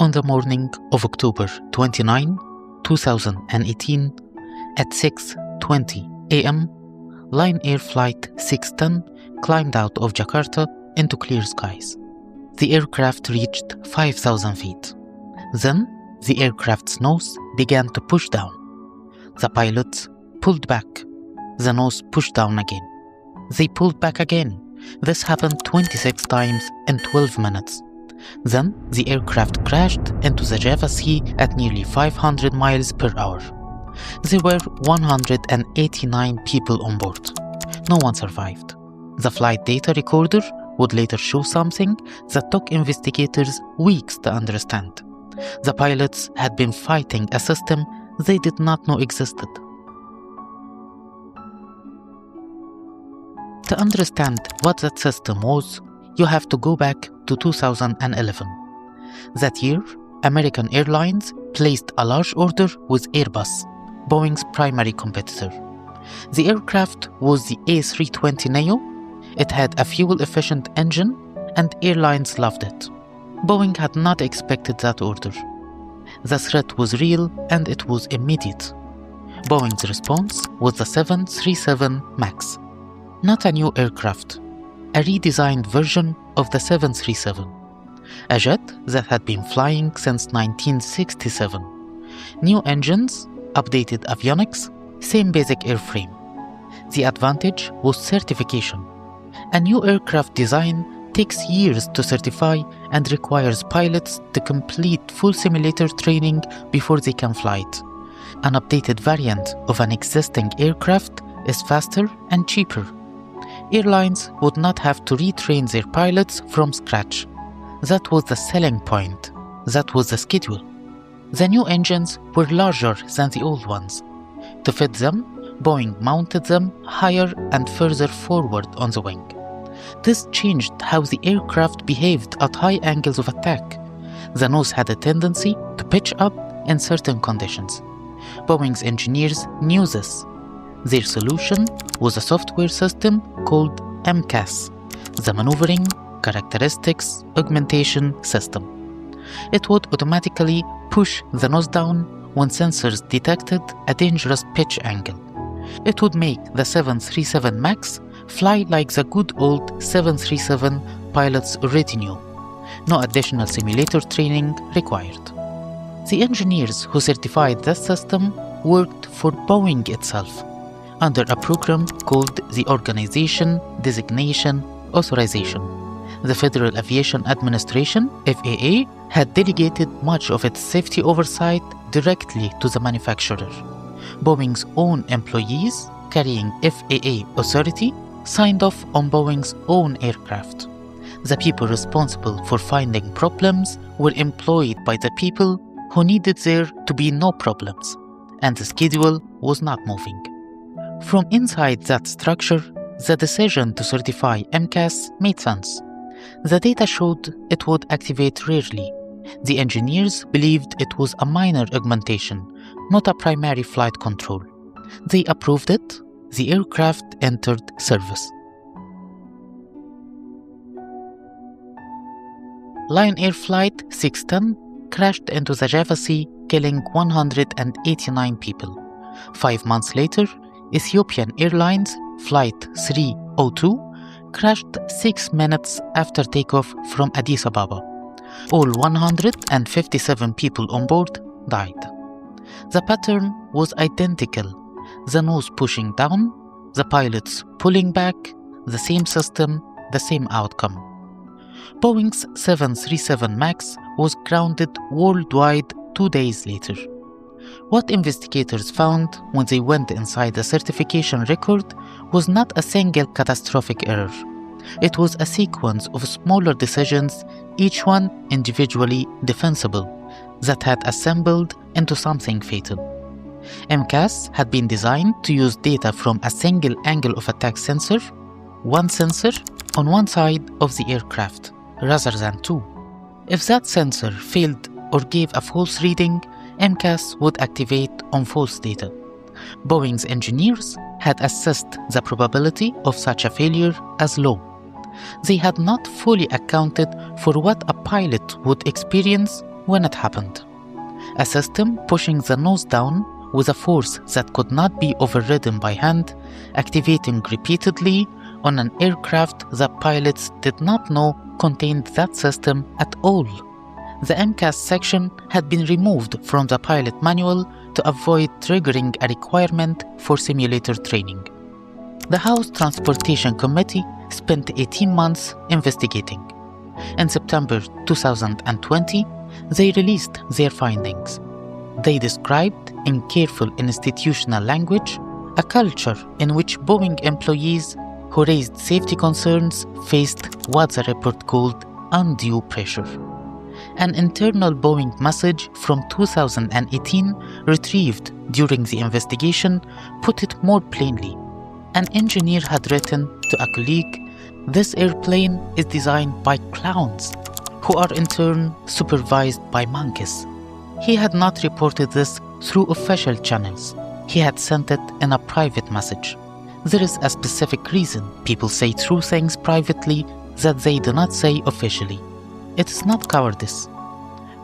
On the morning of October 29, 2018, at 6:20 a.m., Lion Air Flight 610 climbed out of Jakarta into clear skies. The aircraft reached 5,000 feet. Then, the aircraft's nose began to push down. The pilots pulled back. The nose pushed down again. They pulled back again. This happened 26 times in 12 minutes. Then, the aircraft crashed into the Java Sea at nearly 500 miles per hour. There were 189 people on board. No one survived. The flight data recorder would later show something that took investigators weeks to understand. The pilots had been fighting a system they did not know existed. To understand what that system was, you have to go back to 2011. That year, American Airlines placed a large order with Airbus, Boeing's primary competitor. The aircraft was the A320neo. It had a fuel-efficient engine, and airlines loved it. Boeing had not expected that order. The threat was real, and it was immediate. Boeing's response was the 737 MAX. Not a new aircraft, a redesigned version of the 737. A jet that had been flying since 1967. New engines, updated avionics, same basic airframe. The advantage was certification. A new aircraft design takes years to certify and requires pilots to complete full simulator training before they can fly it. An updated variant of an existing aircraft is faster and cheaper. Airlines would not have to retrain their pilots from scratch. That was the selling point. That was the schedule. The new engines were larger than the old ones. To fit them, Boeing mounted them higher and further forward on the wing. This changed how the aircraft behaved at high angles of attack. The nose had a tendency to pitch up in certain conditions. Boeing's engineers knew this. Their solution was a software system called MCAS, the Maneuvering Characteristics Augmentation System. It would automatically push the nose down when sensors detected a dangerous pitch angle. It would make the 737 MAX fly like the good old 737 pilots already knew. No additional simulator training required. The engineers who certified this system worked for Boeing itself, under a program called the Organization Designation Authorization. The Federal Aviation Administration, FAA, had delegated much of its safety oversight directly to the manufacturer. Boeing's own employees, carrying FAA authority, signed off on Boeing's own aircraft. The people responsible for finding problems were employed by the people who needed there to be no problems, and the schedule was not moving. From inside that structure, the decision to certify MCAS made sense. The data showed it would activate rarely. The engineers believed it was a minor augmentation, not a primary flight control. They approved it. The aircraft entered service. Lion Air Flight 610 crashed into the Java Sea, killing 189 people. 5 months later, Ethiopian Airlines Flight 302 crashed 6 minutes after takeoff from Addis Ababa. All 157 people on board died. The pattern was identical. The nose pushing down, the pilots pulling back, the same system, the same outcome. Boeing's 737 MAX was grounded worldwide 2 days later. What investigators found when they went inside the certification record was not a single catastrophic error. It was a sequence of smaller decisions, each one individually defensible, that had assembled into something fatal. MCAS had been designed to use data from a single angle of attack sensor, one sensor on one side of the aircraft, rather than two. If that sensor failed or gave a false reading, MCAS would activate on false data. Boeing's engineers had assessed the probability of such a failure as low. They had not fully accounted for what a pilot would experience when it happened. A system pushing the nose down with a force that could not be overridden by hand, activating repeatedly on an aircraft that pilots did not know contained that system at all. The MCAS section had been removed from the pilot manual to avoid triggering a requirement for simulator training. The House Transportation Committee spent 18 months investigating. In September 2020, they released their findings. They described, in careful institutional language, a culture in which Boeing employees who raised safety concerns faced what the report called undue pressure. An internal Boeing message from 2018 retrieved during the investigation put it more plainly. An engineer had written to a colleague, "This airplane is designed by clowns, who are in turn supervised by monkeys." He had not reported this through official channels. He had sent it in a private message. There is a specific reason people say true things privately that they do not say officially. It is not cowardice.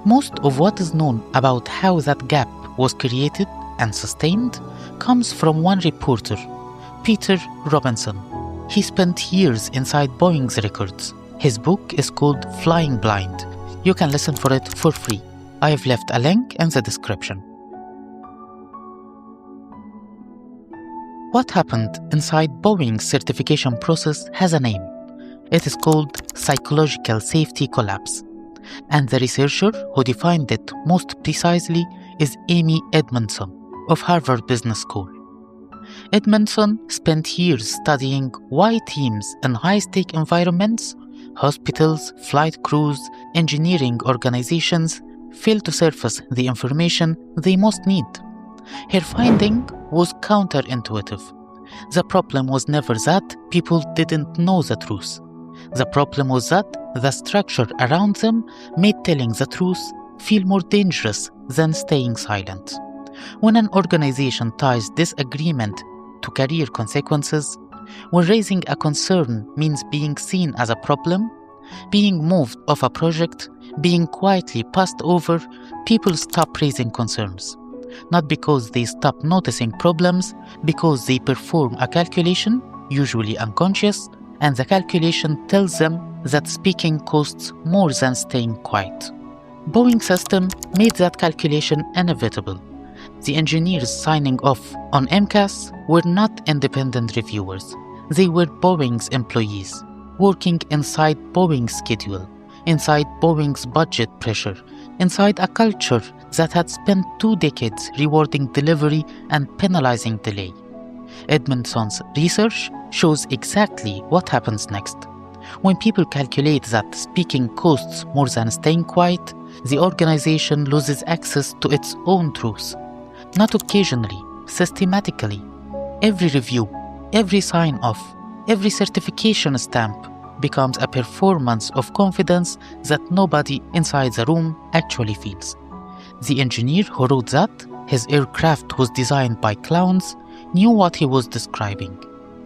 Most of what is known about how that gap was created and sustained comes from one reporter, Peter Robinson. He spent years inside Boeing's records. His book is called Flying Blind. You can listen for it for free. I have left a link in the description. What happened inside Boeing's certification process has a name. It is called psychological safety collapse, and the researcher who defined it most precisely is Amy Edmondson of Harvard Business School. Edmondson spent years studying why teams in high-stake environments, hospitals, flight crews, engineering organizations, fail to surface the information they most need. Her finding was counterintuitive. The problem was never that people didn't know the truth. The problem was that the structure around them made telling the truth feel more dangerous than staying silent. When an organization ties disagreement to career consequences, when raising a concern means being seen as a problem, being moved off a project, being quietly passed over, people stop raising concerns. Not because they stop noticing problems, because they perform a calculation, usually unconscious, and the calculation tells them that speaking costs more than staying quiet. Boeing's system made that calculation inevitable. The engineers signing off on MCAS were not independent reviewers. They were Boeing's employees, working inside Boeing's schedule, inside Boeing's budget pressure, inside a culture that had spent 2 decades rewarding delivery and penalizing delay. Edmondson's research shows exactly what happens next. When people calculate that speaking costs more than staying quiet, the organization loses access to its own truth. Not occasionally, systematically. Every review, every sign-off, every certification stamp becomes a performance of confidence that nobody inside the room actually feels. The engineer who wrote that his aircraft was designed by clowns knew what he was describing.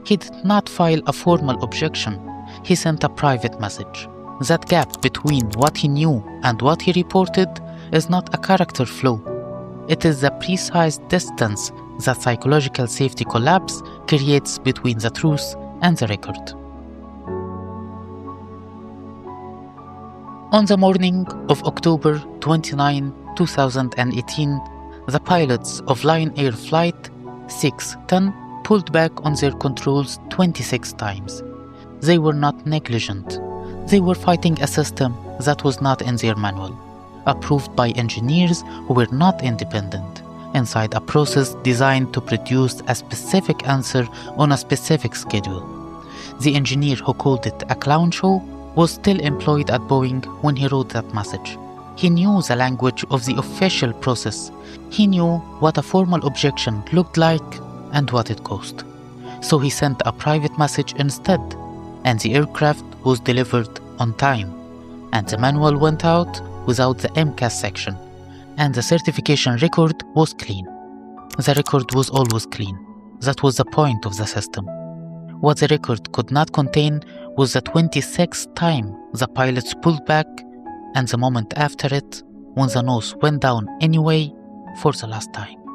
He did not file a formal objection. He sent a private message. That gap between what he knew and what he reported is not a character flaw. It is the precise distance that psychological safety collapse creates between the truth and the record. On the morning of October 29, 2018, the pilots of Lion Air Flight 610 pulled back on their controls 26 times. They were not negligent. They were fighting a system that was not in their manual, approved by engineers who were not independent, inside a process designed to produce a specific answer on a specific schedule. The engineer who called it a clown show was still employed at Boeing when he wrote that message. He knew the language of the official process. He knew what a formal objection looked like and what it cost. So he sent a private message instead, and the aircraft was delivered on time, and the manual went out without the MCAS section, and the certification record was clean. The record was always clean. That was the point of the system. What the record could not contain was the 26th time the pilots pulled back, and the moment after it, when the nose went down anyway for the last time.